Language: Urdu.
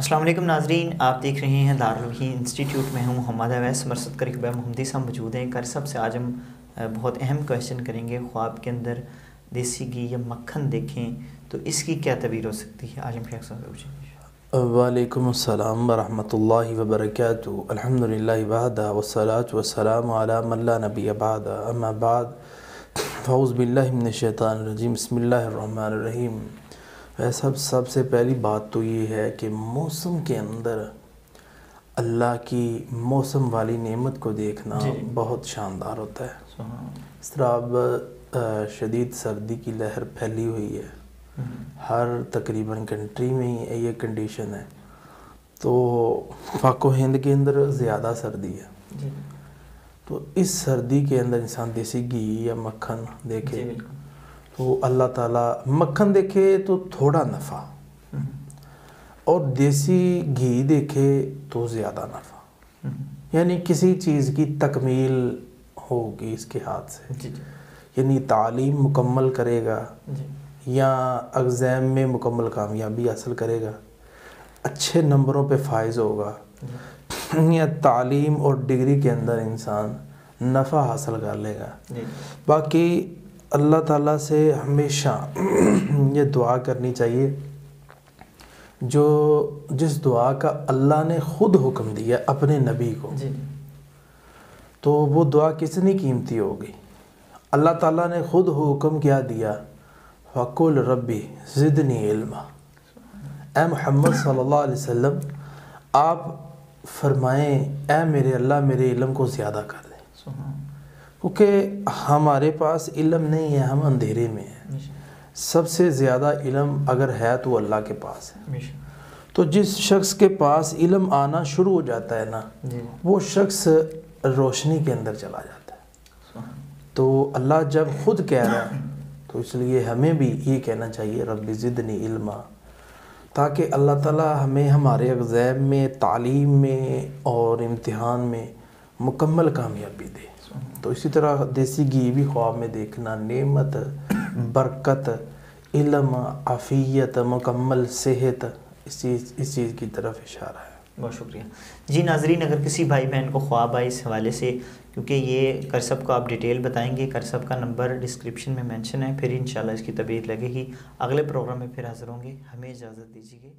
السلام علیکم ناظرین، آپ دیکھ رہے ہیں دارالوحی انسٹیٹیوٹ میں ہوں محمد اویس مرصد کا رقبہ محمدی صاحب موجود ہیں۔ سب سے آج ہم بہت اہم کویشچن کریں گے، خواب کے اندر دیسی گھی یا مکھن دیکھیں تو اس کی کیا تعبیر ہو سکتی ہے؟ آج ہم شیخ صاحب سے پوچھیں گے۔ وعلیکم السلام ورحمۃ اللہ وبرکاتہ۔ الحمدللہ وحدہ والصلاة والسلام علی من لا نبی بعد، اما بعد فاعوذ باللہ من الشیطان الرجیم، بسم اللہ الرحمن الرحیم۔ سب سے پہلی بات تو یہ ہے کہ موسم کے اندر اللہ کی موسم والی نعمت کو دیکھنا بہت شاندار ہوتا ہے۔ اس طرح اب شدید سردی کی لہر پھیلی ہوئی ہے، ہر تقریباً کنٹری میں ہی یہ کنڈیشن ہے، تو پاک و ہند کے اندر زیادہ سردی ہے۔ تو اس سردی کے اندر انسان دیسی گھی یا مکھن دیکھے تو اللہ تعالیٰ، مکھن دیکھے تو تھوڑا نفع، اور دیسی گھی دیکھے تو زیادہ نفع، یعنی کسی چیز کی تکمیل ہوگی اس کے ہاتھ سے، یعنی تعلیم مکمل کرے گا یا ایگزام میں مکمل کامیابی حاصل کرے گا، اچھے نمبروں پہ فائز ہوگا، یا تعلیم اور ڈگری کے اندر انسان نفع حاصل کر لے گا۔ باقی اللہ تعالیٰ سے ہمیشہ یہ دعا کرنی چاہیے، جس دعا کا اللہ نے خود حکم دیا اپنے نبی کو، تو وہ دعا کتنی قیمتی ہوگی۔ اللہ تعالیٰ نے خود حکم کیا دیا، وَقُلْ رَبِّ زِدْنِي عِلْمًا۔ اے محمد صلی اللہ علیہ وسلم، آپ فرمائیں اے میرے اللہ میرے علم کو زیادہ کر دیں، کیونکہ ہمارے پاس علم نہیں ہے، ہم اندھیرے میں ہیں۔ سب سے زیادہ علم اگر ہے تو اللہ کے پاس ہے۔ تو جس شخص کے پاس علم آنا شروع ہو جاتا ہے نا، وہ شخص روشنی کے اندر چلا جاتا ہے۔ تو اللہ جب خود کہہ رہا ہے تو اس لیے ہمیں بھی یہ کہنا چاہیے رب زدنی علما، تاکہ اللہ تعالیٰ ہمیں ہمارے ایگزام میں، تعلیم میں اور امتحان میں مکمل کامیابی دے۔ تو اسی طرح دیسی گھی بھی خواب میں دیکھنا نعمت، برکت، علم، عافیت، مکمل صحت، اس چیز کی طرف اشارہ ہے۔ بہت شکریہ جی۔ ناظرین، اگر کسی بھائی بہن کو خواب آئے اس حوالے سے، کیونکہ یہ کرسب کو آپ ڈیٹیل بتائیں گے، کرسب کا نمبر ڈسکرپشن میں مینشن ہے، پھر انشاءاللہ اس کی تبیعت لگے گی۔ اگلے پروگرام میں پھر حاضر ہوں گے، ہمیں اجازت دیجیے۔